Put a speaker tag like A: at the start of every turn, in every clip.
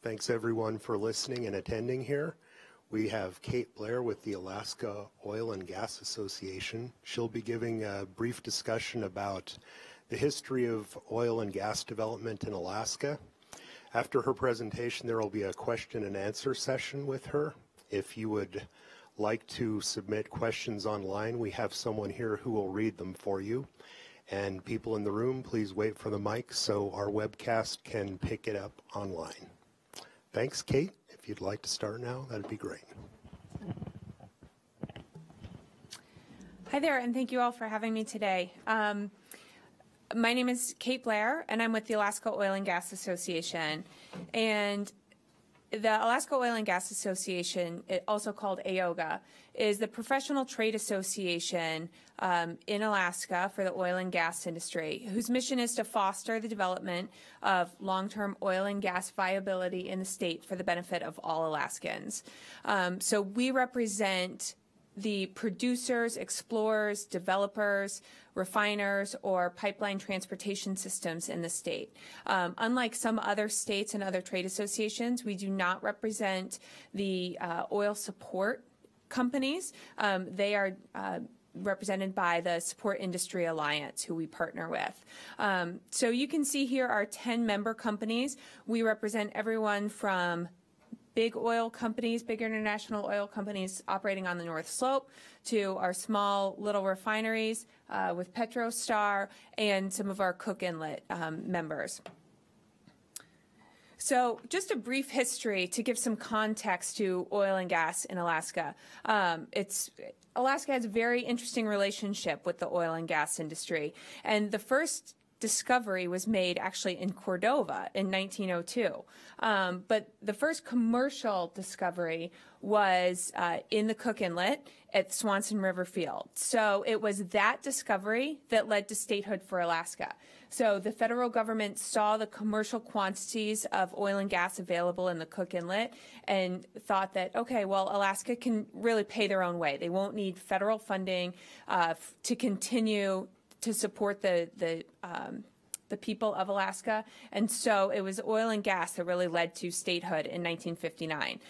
A: Thanks everyone for listening and attending here. We have Kate Blair with the Alaska Oil and Gas Association. She'll be giving a brief discussion about the history of oil and gas development in Alaska. After her presentation, there will be a question and answer session with her. If you would like to submit questions online, we have someone here who will read them for you. And people in the room, please wait for the mic so our webcast can pick it up online. Thanks, Kate. If you'd like to start now, that'd be great.
B: Hi there, and thank you all for having me today. My name is Kate Blair, and I'm with the Alaska Oil and Gas Association. And the Alaska Oil and Gas Association, also called AOGA, is the professional trade association in Alaska for the oil and gas industry, whose mission is to foster the development of long-term oil and gas viability in the state for the benefit of all Alaskans. So we represent the producers, explorers, developers, refiners, or pipeline transportation systems in the state. Unlike some other states and other trade associations, we do not represent the oil support companies. They are represented by the Support Industry Alliance, who we partner with. So you can see here our 10 member companies. We represent everyone from big oil companies, big international oil companies operating on the North Slope, to our small little refineries with PetroStar and some of our Cook Inlet members. So just a brief history to give some context to oil and gas in Alaska. Alaska has a very interesting relationship with the oil and gas industry, and the first discovery was made actually in Cordova in 1902. But the first commercial discovery was in the Cook Inlet at Swanson River Field. So it was that discovery that led to statehood for Alaska. So the federal government saw the commercial quantities of oil and gas available in the Cook Inlet and thought that, okay, well, Alaska can really pay their own way. They won't need federal funding to continue to support the people of Alaska. And so it was oil and gas that really led to statehood in 1959.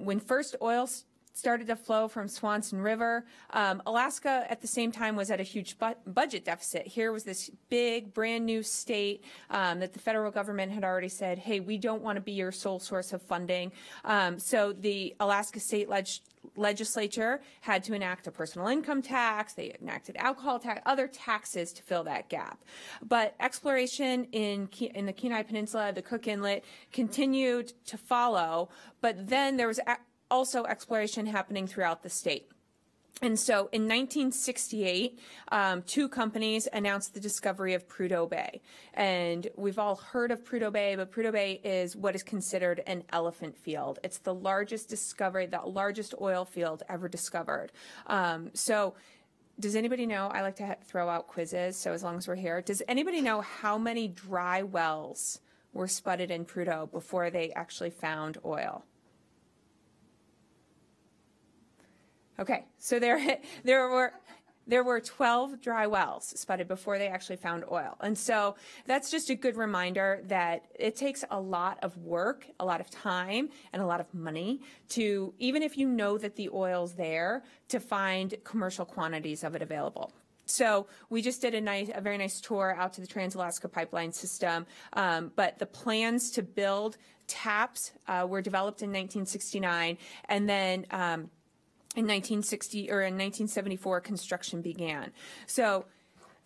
B: When first oil started to flow from Swanson River, Alaska at the same time was at a huge budget deficit. Here was this big, brand new state that the federal government had already said, hey, we don't want to be your sole source of funding. So the Alaska State Legislature had to enact a personal income tax. They enacted alcohol tax, other taxes to fill that gap. But exploration in the Kenai Peninsula, the Cook Inlet, continued to follow. But then there was also exploration happening throughout the state. And so in 1968, two companies announced the discovery of Prudhoe Bay. And we've all heard of Prudhoe Bay, but Prudhoe Bay is what is considered an elephant field. It's the largest discovery, the largest oil field ever discovered. So does anybody know, I like to throw out quizzes, so as long as we're here, does anybody know how many dry wells were spudded in Prudhoe before they actually found oil? Okay, so there were 12 dry wells spudded before they actually found oil. And so that's just a good reminder that it takes a lot of work, a lot of time, and a lot of money to, even if you know that the oil's there, to find commercial quantities of it available. So we just did a very nice tour out to the Trans-Alaska Pipeline System, but the plans to build TAPS were developed in 1969, and then in 1974, construction began. So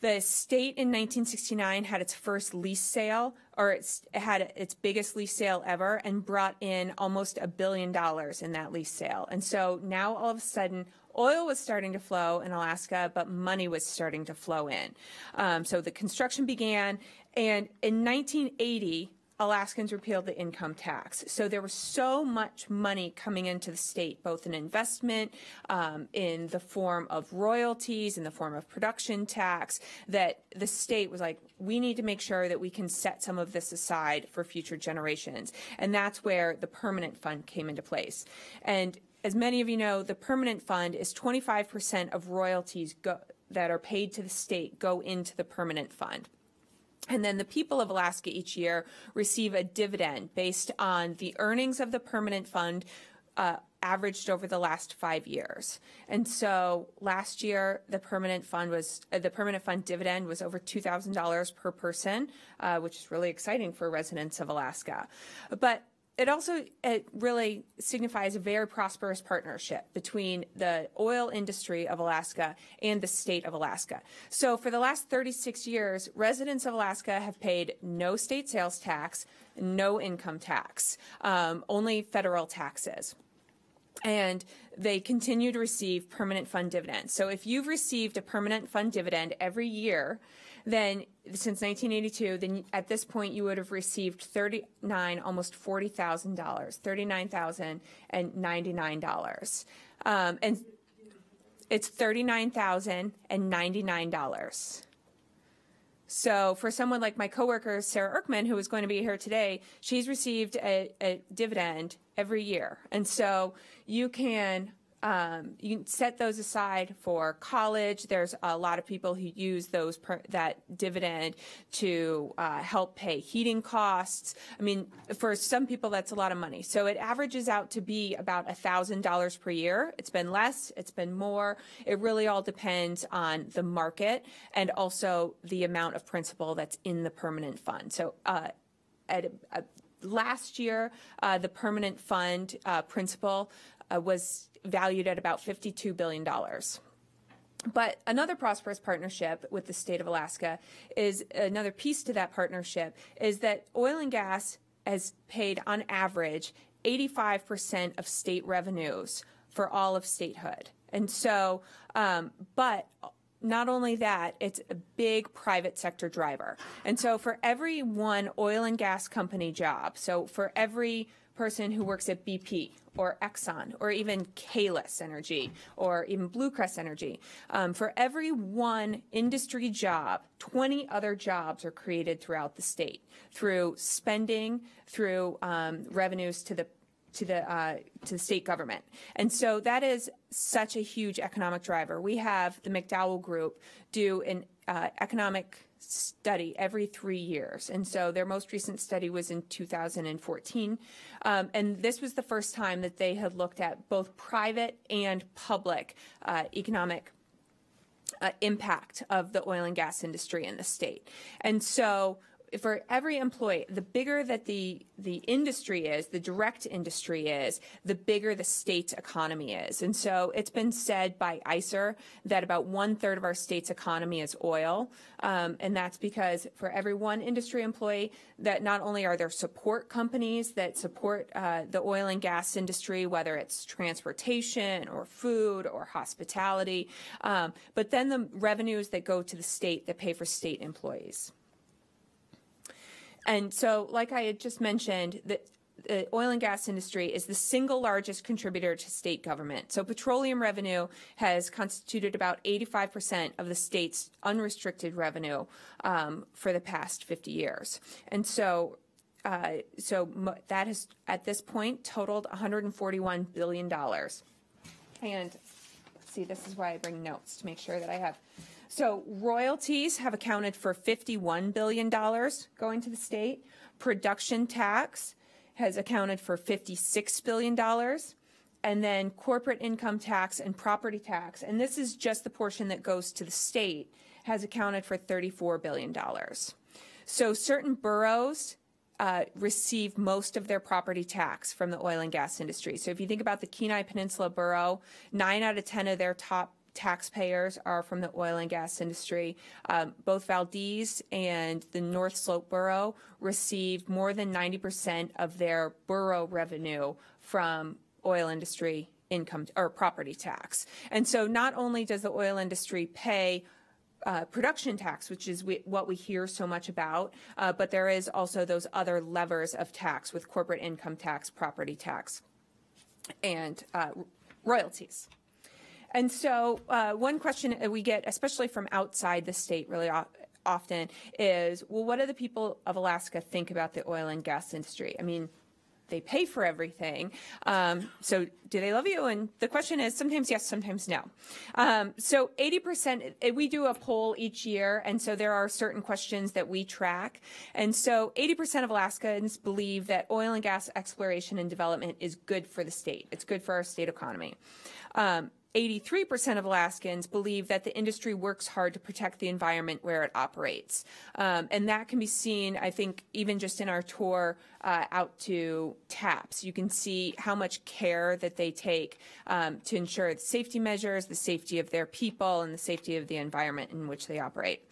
B: the state in 1969 had its first lease sale, or it had its biggest lease sale ever, and brought in almost $1 billion in that lease sale. And so now all of a sudden, oil was starting to flow in Alaska, but money was starting to flow in. So the construction began, and in 1980, Alaskans repealed the income tax. So there was so much money coming into the state, both in investment, in the form of royalties, in the form of production tax, that the state was like, we need to make sure that we can set some of this aside for future generations. And that's where the permanent fund came into place. And as many of you know, the permanent fund is 25% of royalties that are paid to the state go into the permanent fund. And then the people of Alaska each year receive a dividend based on the earnings of the permanent fund averaged over the last 5 years. And so last year, the permanent fund dividend was over $2,000 per person, which is really exciting for residents of Alaska. But it really signifies a very prosperous partnership between the oil industry of Alaska and the state of Alaska. So for the last 36 years, residents of Alaska have paid no state sales tax, no income tax, only federal taxes. And they continue to receive permanent fund dividends. So if you've received a permanent fund dividend every year, then since 1982, then at this point you would have received almost $40,000, $39,099. And it's $39,099. So for someone like my coworker, Sarah Erkmann, who is going to be here today, she's received a dividend every year. And so you can set those aside for college. There's a lot of people who use that dividend to help pay heating costs. I mean, for some people, that's a lot of money. So it averages out to be about $1,000 per year. It's been less, it's been more. It really all depends on the market and also the amount of principal that's in the permanent fund. So last year, the permanent fund principal was valued at about $52 billion. But another prosperous partnership with the state of Alaska is another piece to that partnership is that oil and gas has paid on average 85% of state revenues for all of statehood. And so, but not only that, it's a big private sector driver. And so for every one oil and gas company job, so for every person who works at BP or Exxon or even Kalis Energy or even Blue Crest Energy, for every one industry job, 20 other jobs are created throughout the state through spending, through revenues to the state government. And so that is such a huge economic driver. We have the McDowell Group do an economic study every 3 years. And so their most recent study was in 2014. And this was the first time that they had looked at both private and public economic impact of the oil and gas industry in the state. And so for every employee, the bigger that the industry is, the direct industry is, the bigger the state's economy is. And so it's been said by ICER that about 1/3 of our state's economy is oil. And that's because for every one industry employee, that not only are there support companies that support the oil and gas industry, whether it's transportation or food or hospitality, but then the revenues that go to the state that pay for state employees. And so, like I had just mentioned, the oil and gas industry is the single largest contributor to state government. So petroleum revenue has constituted about 85% of the state's unrestricted revenue for the past 50 years. And so that has, at this point, totaled $141 billion. And see, this is why I bring notes to make sure that I have. So royalties have accounted for $51 billion going to the state. Production tax has accounted for $56 billion. And then corporate income tax and property tax, and this is just the portion that goes to the state, has accounted for $34 billion. So certain boroughs receive most of their property tax from the oil and gas industry. So if you think about the Kenai Peninsula Borough, 9 out of 10 of their top taxpayers are from the oil and gas industry. Both Valdez and the North Slope Borough received more than 90% of their borough revenue from oil industry income or property tax. And so not only does the oil industry pay production tax, which is what we hear so much about, but there is also those other levers of tax with corporate income tax, property tax, and royalties. And so one question we get, especially from outside the state really often, is, well, what do the people of Alaska think about the oil and gas industry? I mean, they pay for everything. So do they love you? And the question is sometimes yes, sometimes no. So 80%, we do a poll each year, and so there are certain questions that we track. And so 80% of Alaskans believe that oil and gas exploration and development is good for the state. It's good for our state economy. 83% of Alaskans believe that the industry works hard to protect the environment where it operates. And that can be seen, I think, even just in our tour out to TAPS. You can see how much care that they take to ensure the safety measures, the safety of their people, and the safety of the environment in which they operate.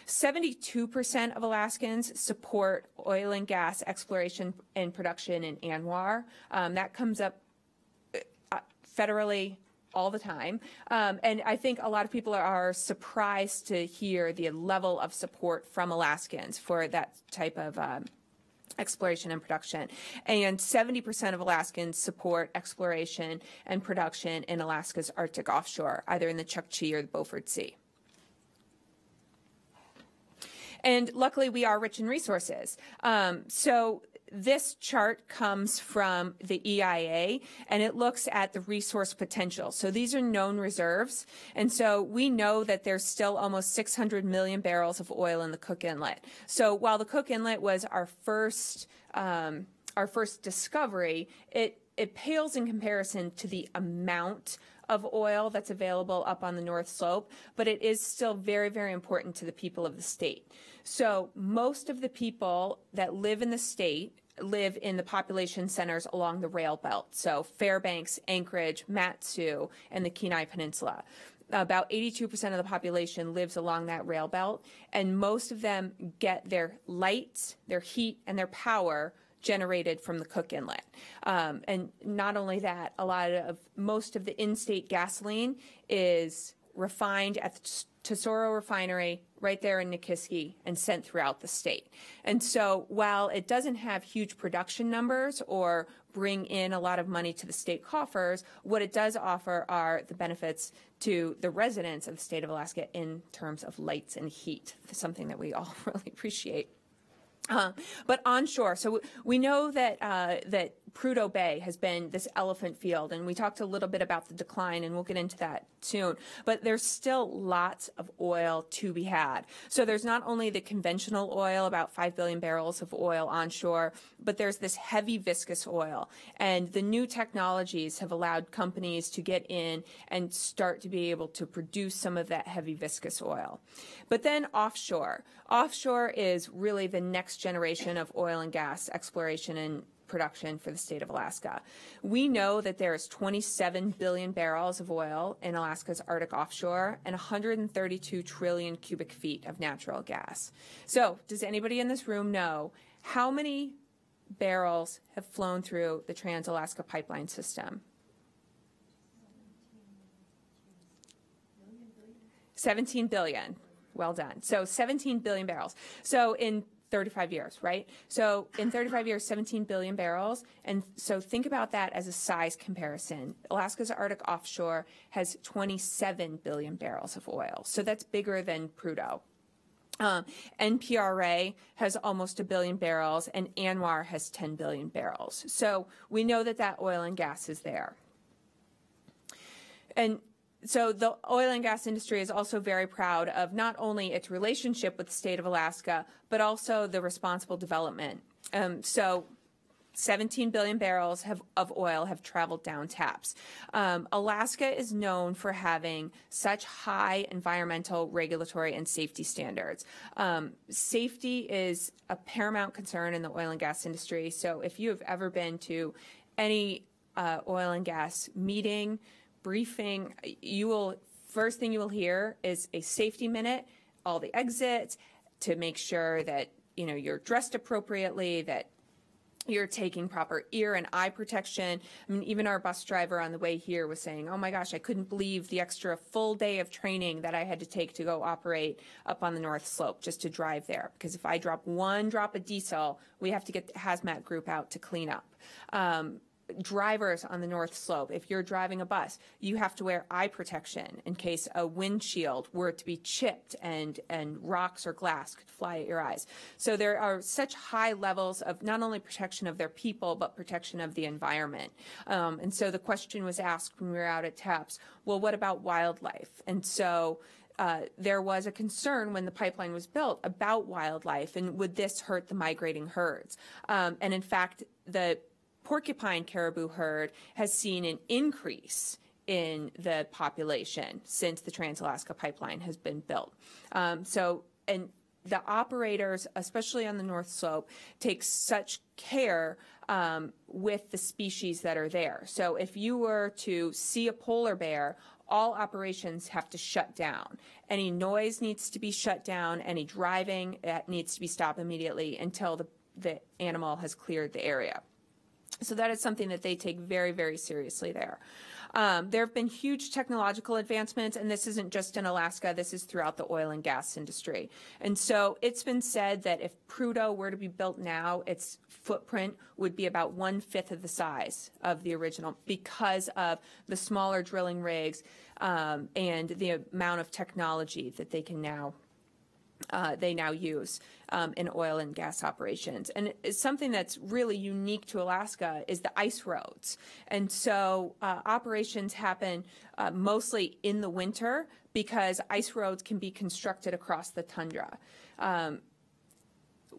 B: 72% of Alaskans support oil and gas exploration and production in ANWR. That comes up federally all the time. And I think a lot of people are surprised to hear the level of support from Alaskans for that type of exploration and production. And 70% of Alaskans support exploration and production in Alaska's Arctic offshore, either in the Chukchi or the Beaufort Sea. And luckily, we are rich in resources. So this chart comes from the EIA, and it looks at the resource potential. So these are known reserves. And so we know that there's still almost 600 million barrels of oil in the Cook Inlet. So while the Cook Inlet was our first discovery, it pales in comparison to the amount of oil that's available up on the North Slope, but it is still very, very important to the people of the state. So most of the people that live in the state live in the population centers along the rail belt. So Fairbanks, Anchorage, Matsu, and the Kenai Peninsula. About 82% of the population lives along that rail belt, and most of them get their lights, their heat, and their power generated from the Cook Inlet. And not only that, most of the in-state gasoline is refined at the Tesoro refinery right there in Nikiski and sent throughout the state. And so while it doesn't have huge production numbers or bring in a lot of money to the state coffers, what it does offer are the benefits to the residents of the state of Alaska in terms of lights and heat, something that we all really appreciate. But onshore, so we know that that Prudhoe Bay has been this elephant field, and we talked a little bit about the decline, and we'll get into that soon. But there's still lots of oil to be had. So there's not only the conventional oil, about 5 billion barrels of oil onshore, but there's this heavy viscous oil. And the new technologies have allowed companies to get in and start to be able to produce some of that heavy viscous oil. But then offshore. Offshore is really the next generation of oil and gas exploration and production for the state of Alaska. We know that there is 27 billion barrels of oil in Alaska's Arctic offshore and 132 trillion cubic feet of natural gas. So does anybody in this room know how many barrels have flown through the Trans-Alaska Pipeline System? 17 billion. Well done. So 17 billion barrels. So in 35 years, right? So in 35 years, 17 billion barrels. And so think about that as a size comparison. Alaska's Arctic offshore has 27 billion barrels of oil. So that's bigger than Prudhoe. NPRA has almost 1 billion barrels, and ANWR has 10 billion barrels. So we know that that oil and gas is there. And so the oil and gas industry is also very proud of not only its relationship with the state of Alaska, but also the responsible development. So 17 billion barrels of oil have traveled down TAPS. Alaska is known for having such high environmental, regulatory, and safety standards. Safety is a paramount concern in the oil and gas industry. So if you have ever been to any oil and gas meeting, briefing, first thing you will hear is a safety minute, all the exits, to make sure that you're dressed appropriately, that you're taking proper ear and eye protection. I mean, even our bus driver on the way here was saying, oh my gosh, I couldn't believe the extra full day of training that I had to take to go operate up on the North Slope just to drive there. Because if I drop one drop of diesel, we have to get the hazmat group out to clean up. drivers on the North Slope, if you're driving a bus, you have to wear eye protection in case a windshield were to be chipped and rocks or glass could fly at your eyes. So there are such high levels of not only protection of their people, but protection of the environment. And so the question was asked when we were out at TAPS, well, what about wildlife? And so there was a concern when the pipeline was built about wildlife and would this hurt the migrating herds? And in fact, the porcupine caribou herd has seen an increase in the population since the Trans-Alaska Pipeline has been built. And the operators, especially on the North Slope, take such care with the species that are there. So if you were to see a polar bear, all operations have to shut down. Any noise needs to be shut down. Any driving needs to be stopped immediately until the animal has cleared the area. So that is something that they take very, very seriously there. There have been huge technological advancements, and this isn't just in Alaska, this is throughout the oil and gas industry. And so it's been said that if Prudhoe were to be built now, its footprint would be about 1/5 of the size of the original because of the smaller drilling rigs and the amount of technology that they can now use in oil and gas operations. And it's something that's really unique to Alaska is the ice roads. And so operations happen mostly in the winter because ice roads can be constructed across the tundra.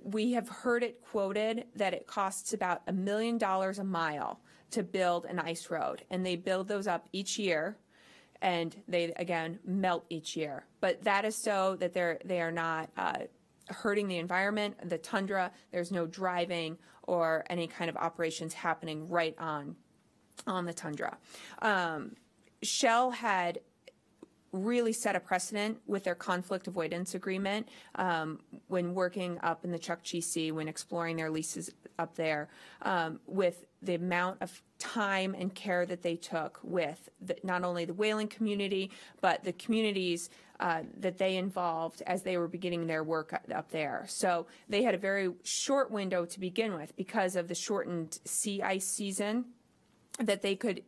B: We have heard it quoted that it costs about $1 million a mile to build an ice road, and they build those up each year. And they, again, melt each year. But that is so that they are not hurting the environment, the tundra. There's no driving or any kind of operations happening right on the tundra. Shell had really set a precedent with their conflict avoidance agreement when working up in the Chukchi Sea, when exploring their leases up there, with the amount of time and care that they took with not only the whaling community, but the communities that they involved as they were beginning their work up there. So they had a very short window to begin with because of the shortened sea ice season that they could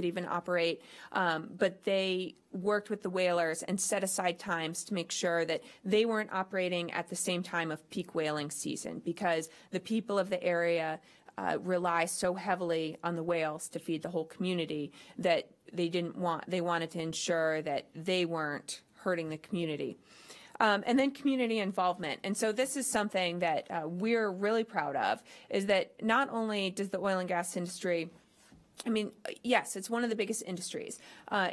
B: even operate, but they worked with the whalers and set aside times to make sure that they weren't operating at the same time of peak whaling season, because the people of the area rely so heavily on the whales to feed the whole community that they wanted to ensure that they weren't hurting the community. And then community involvement. And so this is something that we're really proud of, is that not only does the oil and gas industry, I mean, yes, it's one of the biggest industries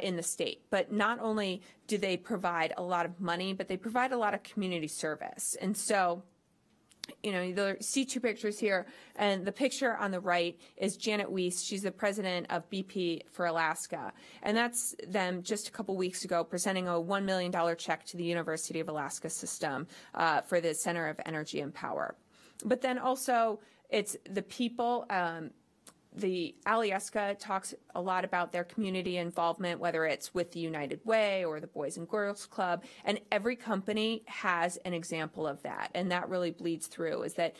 B: in the state, but not only do they provide a lot of money, but they provide a lot of community service. And so, you know, you see two pictures here, and the picture on the right is Janet Weiss. She's the president of BP for Alaska, and that's them just a couple weeks ago presenting a $1 million check to the University of Alaska system for the Center of Energy and Power. But then also it's the people. The Alyeska talks a lot about their community involvement, whether it's with the United Way or the Boys and Girls Club, and every company has an example of that, and that really bleeds through, is that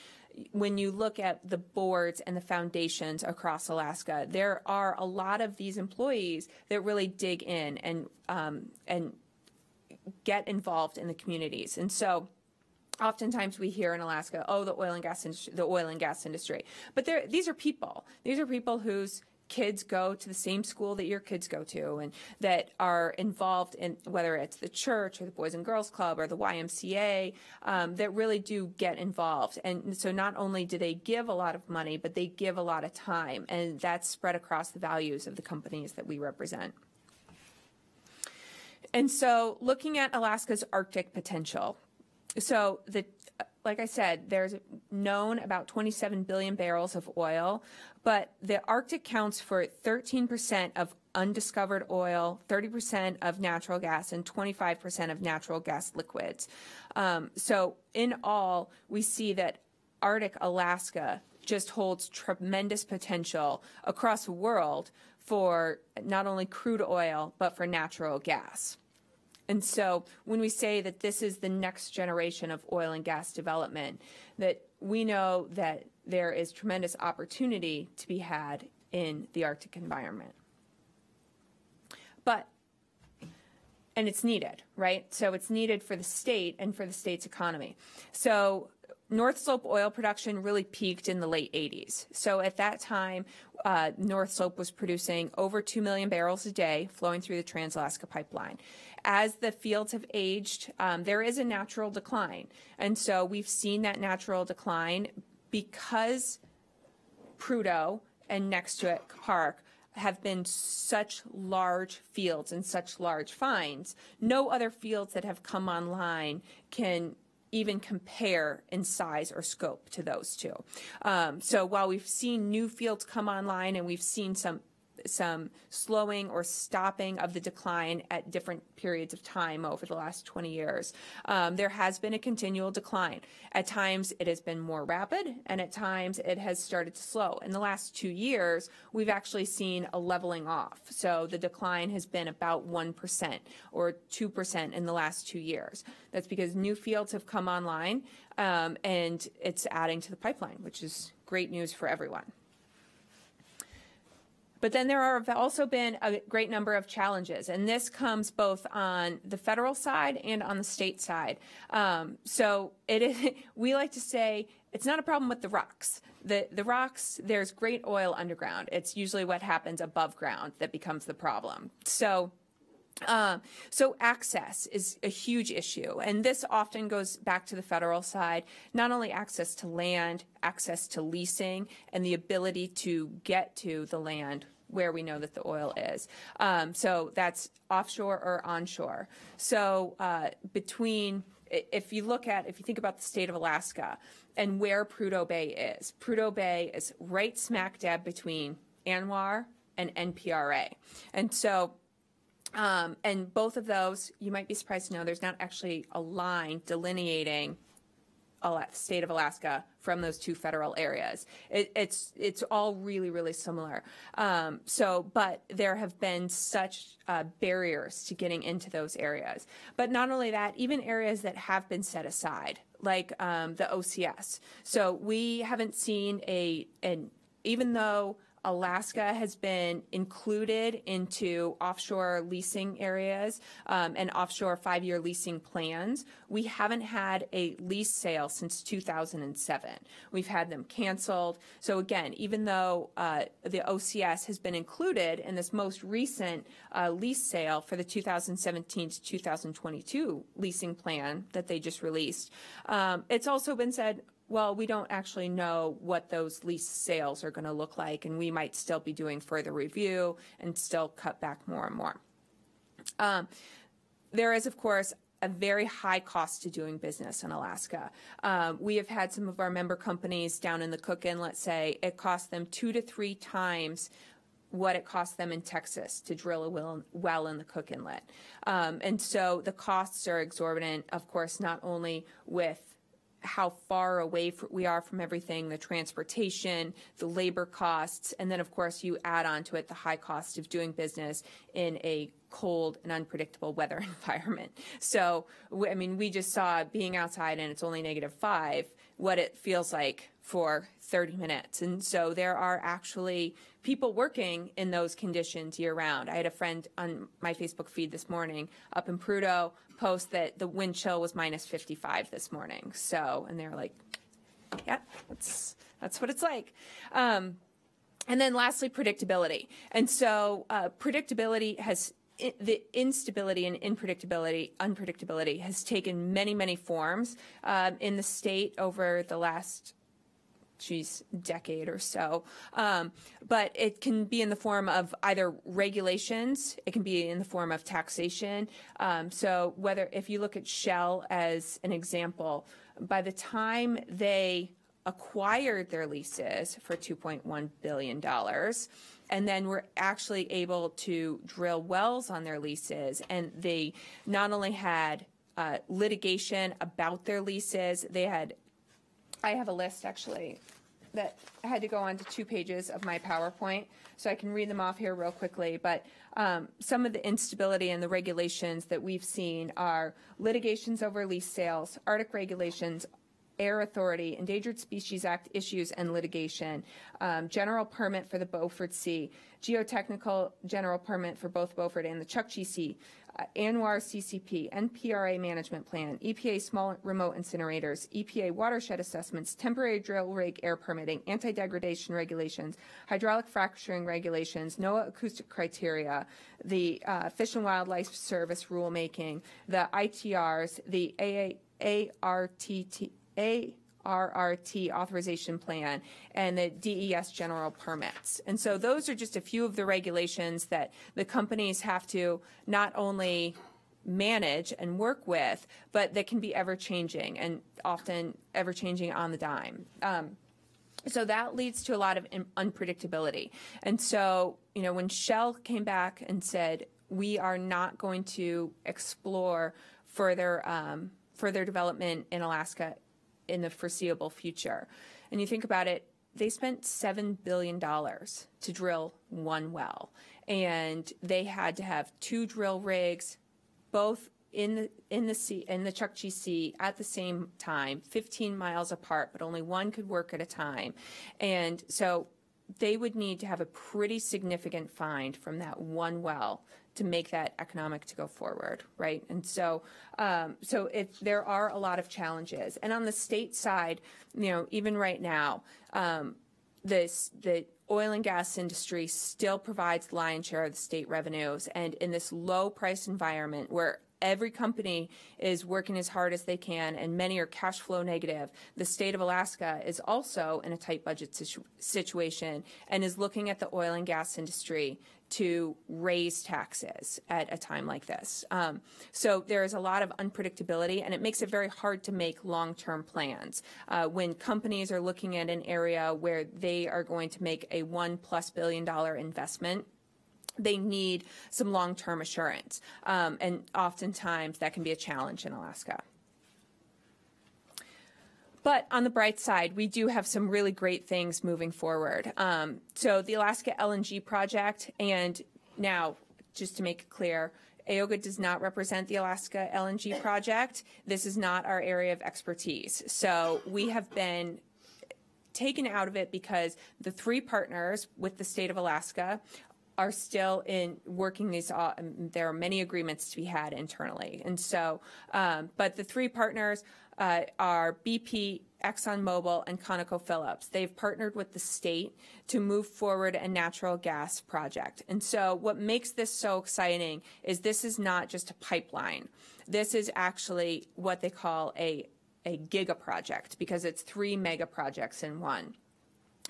B: when you look at the boards and the foundations across Alaska, there are a lot of these employees that really dig in and get involved in the communities. And so oftentimes we hear in Alaska, oh, the oil and gas industry. But these are people. These are people whose kids go to the same school that your kids go to, and that are involved in, whether it's the church or the Boys and Girls Club or the YMCA, that really do get involved. And so not only do they give a lot of money, but they give a lot of time, and that's spread across the values of the companies that we represent. And so looking at Alaska's Arctic potential. So like I said, there's known about 27 billion barrels of oil, but the Arctic counts for 13% of undiscovered oil, 30% of natural gas, and 25% of natural gas liquids. So in all, we see that Arctic Alaska just holds tremendous potential across the world for not only crude oil, but for natural gas. And so when we say that this is the next generation of oil and gas development, that we know that there is tremendous opportunity to be had in the Arctic environment. And it's needed, right? So it's needed for the state and for the state's economy. So North Slope oil production really peaked in the late 80s. So at that time, North Slope was producing over 2 million barrels a day flowing through the Trans-Alaska Pipeline. As the fields have aged, there is a natural decline. And so we've seen that natural decline because Prudhoe and next to it, Park, have been such large fields and such large finds. No other fields that have come online can even compare in size or scope to those two. So while we've seen new fields come online and we've seen some slowing or stopping of the decline at different periods of time over the last 20 years, there has been a continual decline. At times it has been more rapid, and at times it has started to slow. In the last 2 years, we've actually seen a leveling off. So the decline has been about 1% or 2% in the last 2 years. That's because new fields have come online, and it's adding to the pipeline, which is great news for everyone. But then there have also been a great number of challenges, and this comes both on the federal side and on the state side. So we like to say it's not a problem with the rocks. The rocks, there's great oil underground. It's usually what happens above ground that becomes the problem. So access is a huge issue, and this often goes back to the federal side, not only access to land, access to leasing, and the ability to get to the land where we know that the oil is. So that's offshore or onshore. So if you think about the state of Alaska and where Prudhoe Bay is right smack dab between ANWR and NPRA. And so and both of those, you might be surprised to know, there's not actually a line delineating the state of Alaska from those two federal areas. It's all really, really similar. But there have been such barriers to getting into those areas. But not only that, even areas that have been set aside, like the OCS. So we haven't seen even though Alaska has been included into offshore leasing areas and offshore 5-year leasing plans, we haven't had a lease sale since 2007. We've had them canceled. So again, even though the OCS has been included in this most recent lease sale for the 2017 to 2022 leasing plan that they just released, it's also been said, well, we don't actually know what those lease sales are going to look like, and we might still be doing further review and still cut back more and more. There is, of course, a very high cost to doing business in Alaska. We have had some of our member companies down in the Cook Inlet say it costs them 2 to 3 times what it costs them in Texas to drill a well in the Cook Inlet. And so the costs are exorbitant, of course, not only with how far away we are from everything, the transportation, the labor costs, and then, of course, you add on to it the high cost of doing business in a cold and unpredictable weather environment. So, I mean, we just saw being outside and it's only -5, what it feels like for 30 minutes. And so there are actually people working in those conditions year round. I had a friend on my Facebook feed this morning up in Prudhoe post that the wind chill was -55 this morning. So, and they're like, yeah, that's what it's like. And then lastly, predictability. And so predictability the instability and unpredictability has taken many, many forms in the state over the last decade or so. But it can be in the form of either regulations, it can be in the form of taxation. So if you look at Shell as an example, by the time they acquired their leases for $2.1 billion, and then were actually able to drill wells on their leases, and they not only had litigation about their leases, I have a list actually that I had to go on to 2 pages of my PowerPoint, so I can read them off here real quickly. But some of the instability and the regulations that we've seen are litigations over lease sales, Arctic regulations, Air Authority, Endangered Species Act issues and litigation, general permit for the Beaufort Sea, geotechnical general permit for both Beaufort and the Chukchi Sea, ANWR CCP, NPRA management plan, EPA small remote incinerators, EPA watershed assessments, temporary drill rig air permitting, anti-degradation regulations, hydraulic fracturing regulations, NOAA acoustic criteria, the Fish and Wildlife Service rulemaking, the ITRs, the ARRT authorization plan, and the DES general permits. And so those are just a few of the regulations that the companies have to not only manage and work with, but that can be ever-changing and often ever-changing on the dime. So that leads to a lot of unpredictability. And so, you know, when Shell came back and said, we are not going to explore further development in Alaska in the foreseeable future. And you think about it, they spent $7 billion to drill one well. And they had to have 2 drill rigs, both in the Chukchi Sea at the same time, 15 miles apart, but only one could work at a time. And so they would need to have a pretty significant find from that one well to make that economic to go forward, right? And so, there are a lot of challenges. And on the state side, you know, even right now, the oil and gas industry still provides the lion's share of the state revenues. And in this low price environment where every company is working as hard as they can, and many are cash flow negative. The state of Alaska is also in a tight budget situation and is looking at the oil and gas industry to raise taxes at a time like this. So there is a lot of unpredictability, and it makes it very hard to make long-term plans. When companies are looking at an area where they are going to make a $1+ billion investment, they need some long-term assurance, and oftentimes that can be a challenge in Alaska. But on the bright side, we do have some really great things moving forward. So the Alaska LNG Project, and now, just to make it clear, AOGA does not represent the Alaska LNG Project. This is not our area of expertise. So we have been taken out of it because the 3 partners with the state of Alaska are still in working these. There are many agreements to be had internally, and so, but the 3 partners are BP, ExxonMobil, and ConocoPhillips. They've partnered with the state to move forward a natural gas project. And so, what makes this so exciting is this is not just a pipeline. This is actually what they call a giga project, because it's 3 mega projects in one.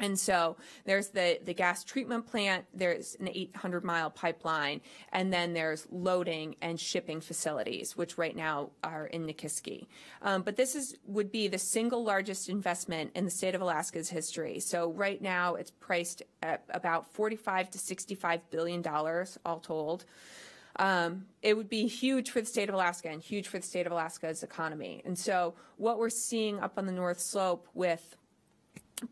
B: And so there's the gas treatment plant, there's an 800-mile pipeline, and then there's loading and shipping facilities, which right now are in Nikiski. But this would be the single largest investment in the state of Alaska's history. So right now it's priced at about $45 to $65 billion, all told. It would be huge for the state of Alaska and huge for the state of Alaska's economy. And so what we're seeing up on the North Slope with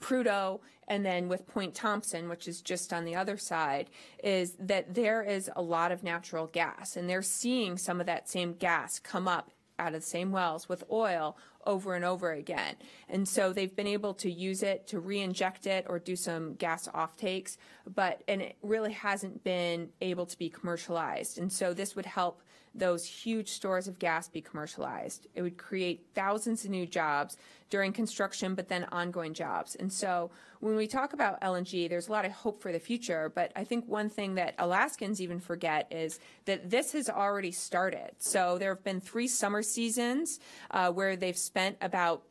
B: Prudhoe and then with Point Thompson, which is just on the other side, is that there is a lot of natural gas, and they're seeing some of that same gas come up out of the same wells with oil over and over again. And so they've been able to use it to re-inject it or do some gas offtakes, and it really hasn't been able to be commercialized. And so this would help those huge stores of gas be commercialized. It would create thousands of new jobs during construction, but then ongoing jobs. And so when we talk about LNG, there's a lot of hope for the future, but I think one thing that Alaskans even forget is that this has already started. So there have been 3 summer seasons where they've spent about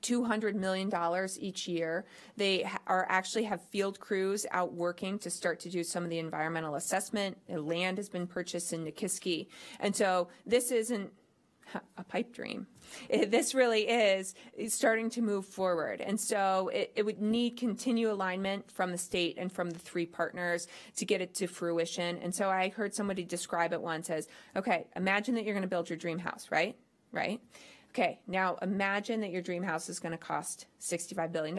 B: $200 million each year. They actually have field crews out working to start to do some of the environmental assessment. The land has been purchased in Nikiski. And so this isn't a pipe dream. This really is starting to move forward. And so it would need continued alignment from the state and from the 3 partners to get it to fruition. And so I heard somebody describe it once as, okay, imagine that you're going to build your dream house, right? Right? Okay, now imagine that your dream house is going to cost $65 billion.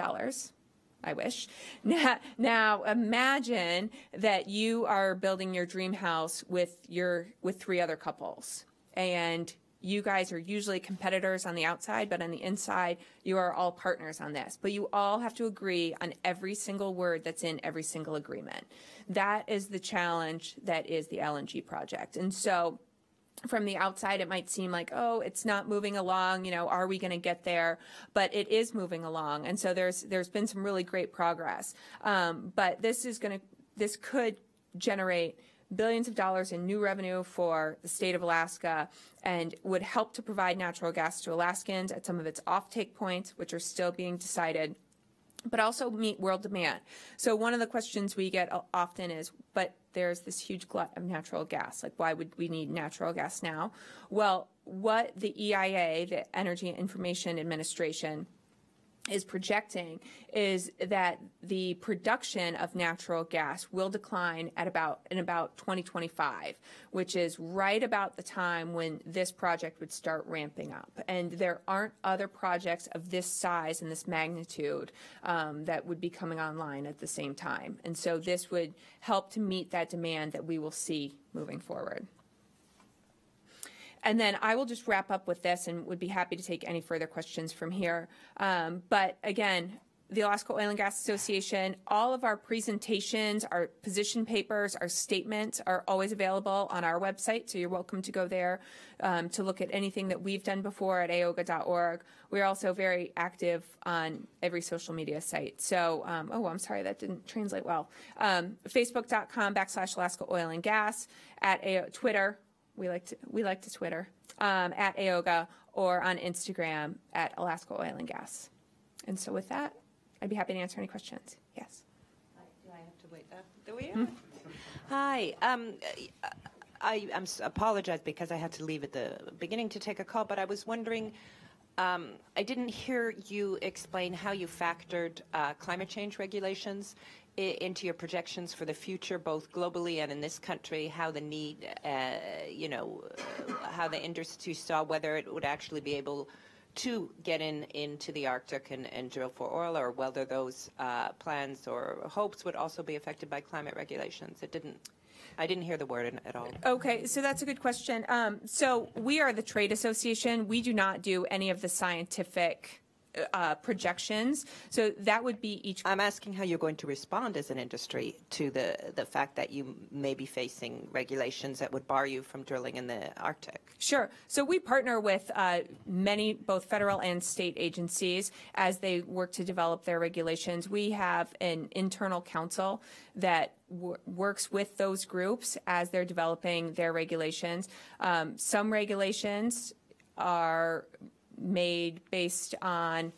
B: I wish. Now imagine that you are building your dream house with 3 other couples, and you guys are usually competitors on the outside, but on the inside, you are all partners on this. But you all have to agree on every single word that's in every single agreement. That is the challenge that is the LNG project. And so from the outside, it might seem like, oh, it's not moving along, you know, are we going to get there? But it is moving along. And so there's been some really great progress. But this could generate billions of dollars in new revenue for the state of Alaska and would help to provide natural gas to Alaskans at some of its offtake points, which are still being decided, but also meet world demand. So one of the questions we get often is, but there's this huge glut of natural gas. Like, why would we need natural gas now? Well, what the EIA, the Energy Information Administration, is projecting is that the production of natural gas will decline in about 2025, which is right about the time when this project would start ramping up. And there aren't other projects of this size and this magnitude that would be coming online at the same time. And so this would help to meet that demand that we will see moving forward. And then I will just wrap up with this and would be happy to take any further questions from here. But again, the Alaska Oil and Gas Association, all of our presentations, our position papers, our statements are always available on our website. So you're welcome to go there to look at anything that we've done before at aoga.org. We're also very active on every social media site. So, I'm sorry, that didn't translate well. Facebook.com/Alaska Oil and Gas, at Twitter. We like to Twitter, at AOGA, or on Instagram at Alaska Oil and Gas. And so with that, I'd be happy to answer any questions. Yes.
C: Do I have to wait? Do we? Hi. I apologize because I had to leave at the beginning to take a call, but I was wondering, I didn't hear you explain how you factored climate change regulations into your projections for the future, both globally and in this country, how the need, how the industry saw whether it would actually be able to get into the Arctic and drill for oil, or whether those plans or hopes would also be affected by climate regulations. I didn't hear the word at all.
B: Okay, so that's a good question. So we are the trade association. We do not do any of the scientific projections. So that would be each.
C: I'm asking how you're going to respond as an industry to the fact that you may be facing regulations that would bar you from drilling in the Arctic.
B: Sure. So we partner with many, both federal and state agencies as they work to develop their regulations. We have an internal council that works with those groups as they're developing their regulations. Some regulations are made based on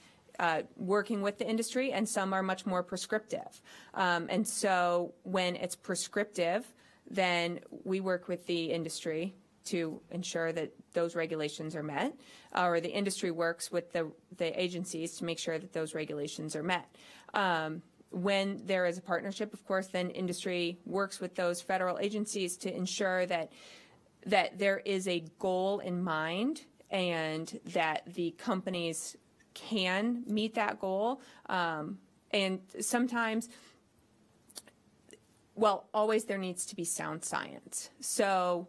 B: working with the industry, and some are much more prescriptive. And so when it's prescriptive, then we work with the industry to ensure that those regulations are met, or the industry works with the agencies to make sure that those regulations are met. When there is a partnership, of course, then industry works with those federal agencies to ensure that there is a goal in mind and that the companies can meet that goal. And sometimes, well, always there needs to be sound science. So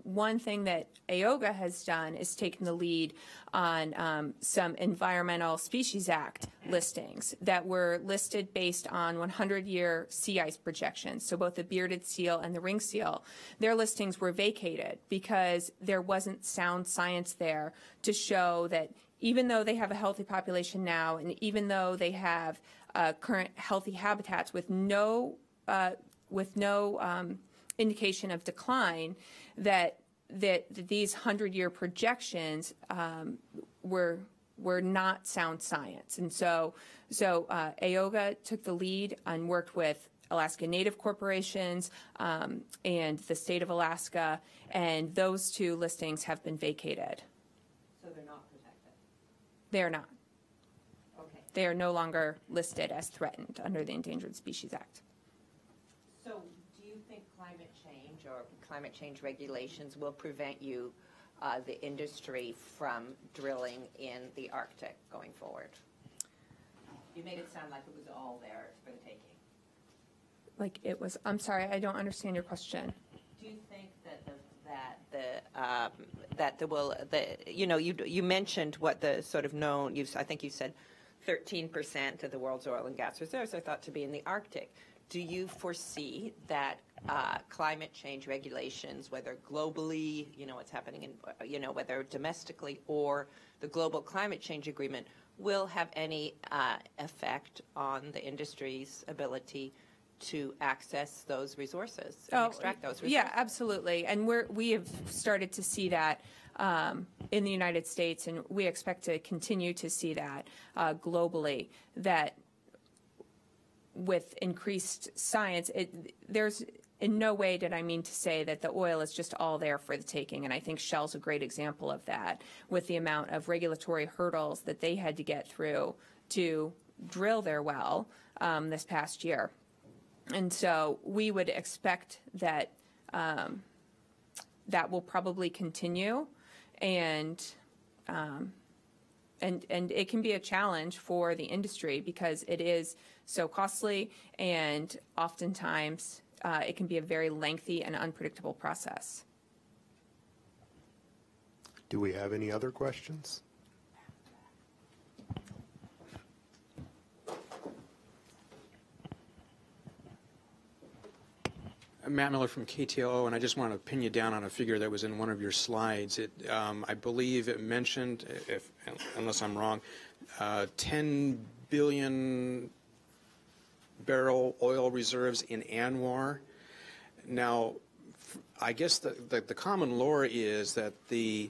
B: one thing that AOGA has done is taken the lead on some Environmental Species Act listings that were listed based on 100-year sea ice projections. So both the bearded seal and the ring seal, their listings were vacated because there wasn't sound science there to show that even though they have a healthy population now, and even though they have current healthy habitats with no indication of decline, that these 100-year projections were not sound science. And so AOGA took the lead and worked with Alaska Native corporations and the state of Alaska, and those two listings have been vacated.
C: So they're not protected?
B: They are not.
C: Okay.
B: They are no longer listed as threatened under the Endangered Species Act.
C: So do you think climate change or climate change regulations will prevent you, the industry, from drilling in the Arctic going forward? You made it sound like it was all there for the taking. Like it was,
B: I'm sorry, I don't understand your question.
C: Do you think that the that there will, you mentioned what the sort of known, I think you said 13% of the world's oil and gas reserves are thought to be in the Arctic. Do you foresee that climate change regulations, whether globally, what's happening in, whether domestically or the global climate change agreement, will have any effect on the industry's ability to access those resources and extract those resources?
B: Yeah, absolutely. And we have started to see that in the United States, and we expect to continue to see that globally, that with increased science, there's in no way did I mean to say that the oil is just all there for the taking, and I think Shell's a great example of that, with the amount of regulatory hurdles that they had to get through to drill their well this past year. And so we would expect that that will probably continue, and it can be a challenge for the industry because it is so costly, and oftentimes it can be a very lengthy and unpredictable process.
A: Do we have any other questions?
D: Matt Miller from KTLO, and I just want to pin you down on a figure that was in one of your slides. I believe it mentioned, unless I'm wrong, 10 billion barrel oil reserves in ANWR. Now, I guess the common lore is that the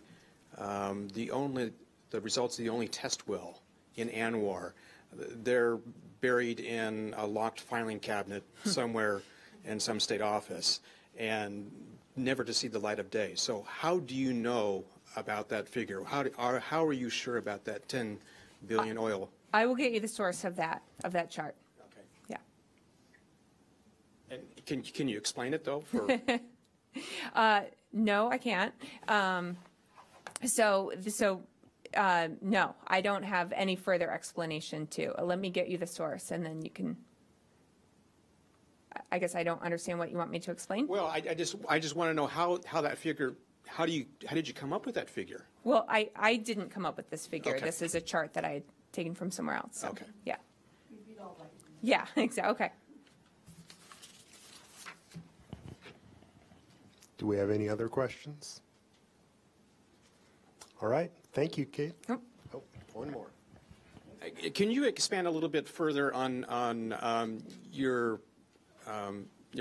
D: results of the only test well in ANWR, they're buried in a locked filing cabinet somewhere in some state office and never to see the light of day. So how do you know about that figure? How are you sure about that 10 billion oil?
B: I will get you the source of that chart.
D: Okay.
B: Yeah.
D: And can you explain it though?
B: No, I can't. No, I don't have any further explanation to. Let me get you the source, and then you can. I guess I don't understand what you want me to explain.
D: Well, I just want to know how that figure. How did you come up with that figure?
B: Well, I didn't come up with this figure.
D: Okay.
B: This is a chart that I had taken from somewhere else. So,
D: okay.
B: Yeah. Yeah. Exactly. Okay.
A: Do we have any other questions? All right. Thank you, Kate.
B: Oh.
A: Oh, one more.
D: Can you expand a little bit further on your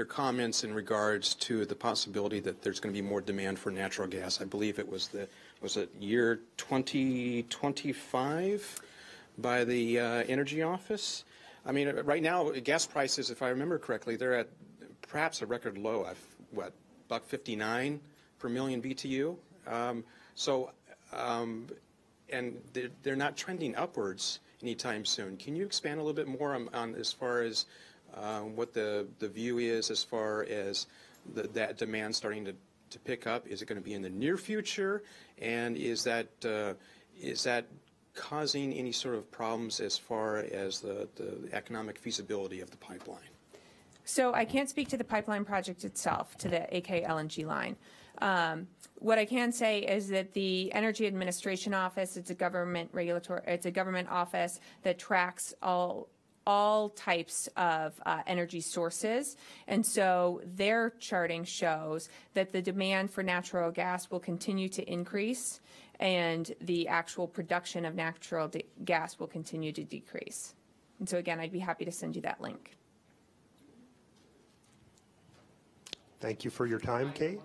D: comments in regards to the possibility that there's going to be more demand for natural gas? I believe it was it year 2025 by the Energy Office? I mean, right now, gas prices, if I remember correctly, they're at perhaps a record low of, what, $1.59 per million BTU? And they're not trending upwards anytime soon. Can you expand a little bit more on as far as what the view is as far as that demand starting to pick up? Is it going to be in the near future? And is that causing any sort of problems as far as the economic feasibility of the pipeline?
B: So I can't speak to the pipeline project itself, to the AK LNG line. What I can say is that the Energy Administration Office, it's a government office that tracks all types of energy sources, and so their charting shows that the demand for natural gas will continue to increase, and the actual production of natural gas will continue to decrease. And so again, I'd be happy to send you that link.
A: Thank you for your time, Kate.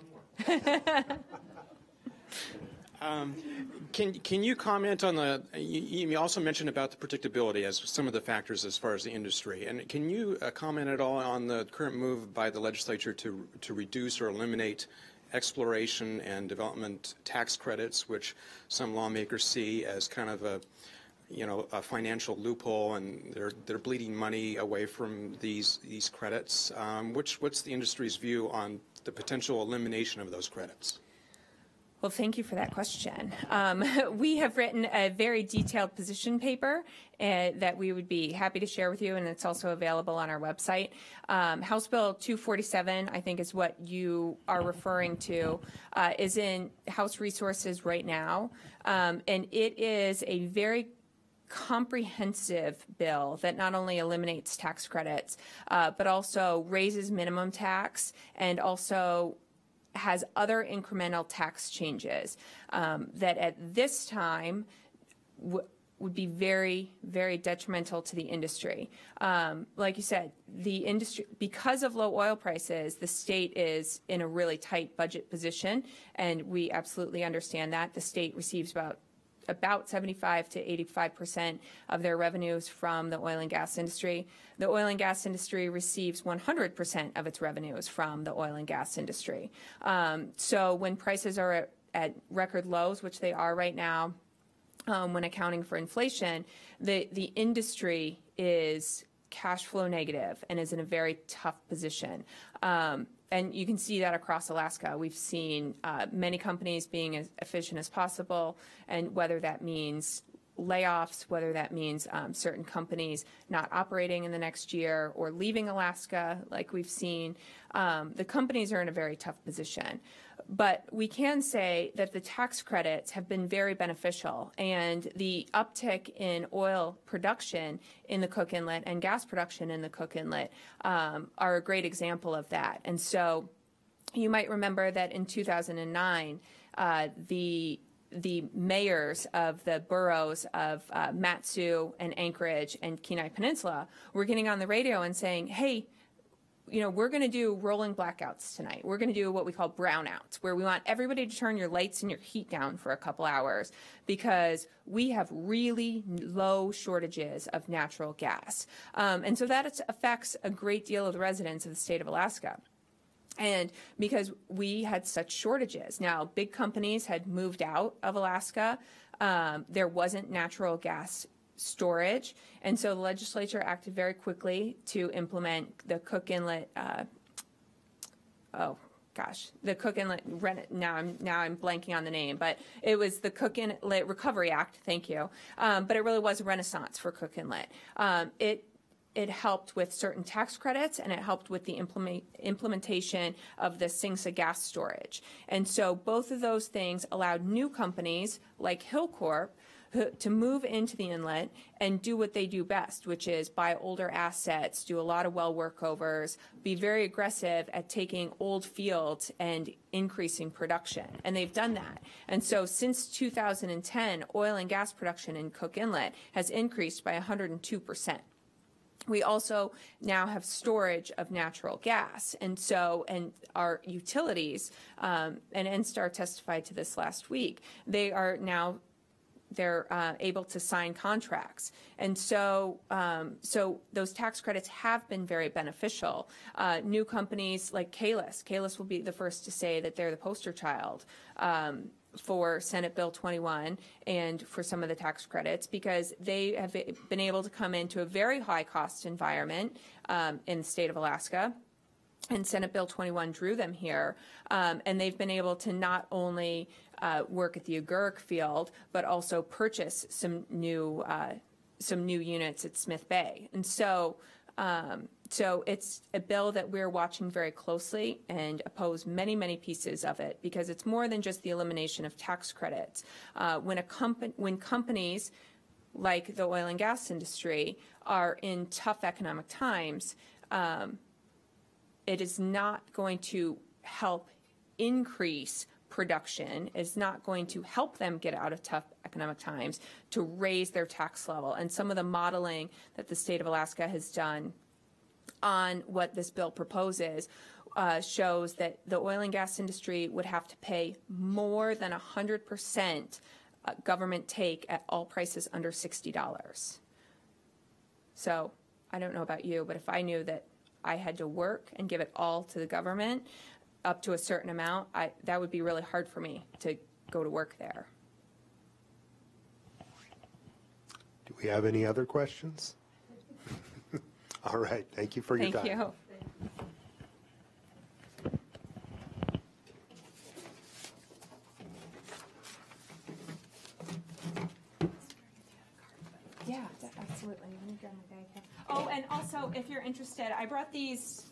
D: Can you comment on you also mentioned about the predictability as some of the factors as far as the industry, and can you comment at all on the current move by the legislature to reduce or eliminate exploration and development tax credits, which some lawmakers see as kind of a financial loophole, and they're bleeding money away from these credits? What's the industry's view on the potential elimination of those credits?
B: Well, thank you for that question. We have written a very detailed position paper that we would be happy to share with you, and it's also available on our website. House Bill 247, I think is what you are referring to, is in House Resources right now, and it is a very comprehensive bill that not only eliminates tax credits, but also raises minimum tax and also has other incremental tax changes that at this time would be very, very detrimental to the industry. Like you said, the industry, because of low oil prices, the state is in a really tight budget position, and we absolutely understand that. The state receives about 75 to 85% of their revenues from the oil and gas industry. The oil and gas industry receives 100% of its revenues from the oil and gas industry. So when prices are at record lows, which they are right now, when accounting for inflation, the industry is cash flow negative and is in a very tough position. And you can see that across Alaska. We've seen many companies being as efficient as possible, and whether that means layoffs, whether that means certain companies not operating in the next year or leaving Alaska, like we've seen, the companies are in a very tough position. But we can say that the tax credits have been very beneficial, and the uptick in oil production in the Cook Inlet and gas production in the Cook Inlet are a great example of that. And so you might remember that in 2009, the mayors of the boroughs of Matsu and Anchorage and Kenai Peninsula were getting on the radio and saying, hey, we're going to do rolling blackouts tonight. We're going to do what we call brownouts, where we want everybody to turn your lights and your heat down for a couple hours because we have really low shortages of natural gas. And so that affects a great deal of the residents of the state of Alaska. And because we had such shortages. Now, big companies had moved out of Alaska. There wasn't natural gas storage, and so the legislature acted very quickly to implement the Cook Inlet. The Cook Inlet. Now I'm blanking on the name, but it was the Cook Inlet Recovery Act. Thank you. But it really was a renaissance for Cook Inlet. It helped with certain tax credits, and it helped with the implementation of the SINGSA gas storage. And so both of those things allowed new companies like Hillcorp to move into the inlet and do what they do best, which is buy older assets, do a lot of well workovers, be very aggressive at taking old fields and increasing production. And they've done that. And so since 2010, oil and gas production in Cook Inlet has increased by 102%. We also now have storage of natural gas, and our utilities, and NSTAR testified to this last week, they're able to sign contracts. And so those tax credits have been very beneficial. New companies like Kalis will be the first to say that they're the poster child for Senate Bill 21 and for some of the tax credits, because they have been able to come into a very high cost environment in the state of Alaska. And Senate Bill 21 drew them here, and they've been able to not only work at the Agurk field, but also purchase some new units at Smith Bay. And so it's a bill that we're watching very closely and oppose many, many pieces of it, because it's more than just the elimination of tax credits. When companies like the oil and gas industry are in tough economic times, it is not going to help increase production, is not going to help them get out of tough economic times to raise their tax level. And some of the modeling that the state of Alaska has done on what this bill proposes shows that the oil and gas industry would have to pay more than 100% government take at all prices under $60. So I don't know about you, but if I knew that I had to work and give it all to the government up to a certain amount, that would be really hard for me to go to work there.
A: Do we have any other questions? All right. Thank you for your time.
B: Thank you. Absolutely. Let me grab my bag here. Oh, and also, if you're interested, I brought these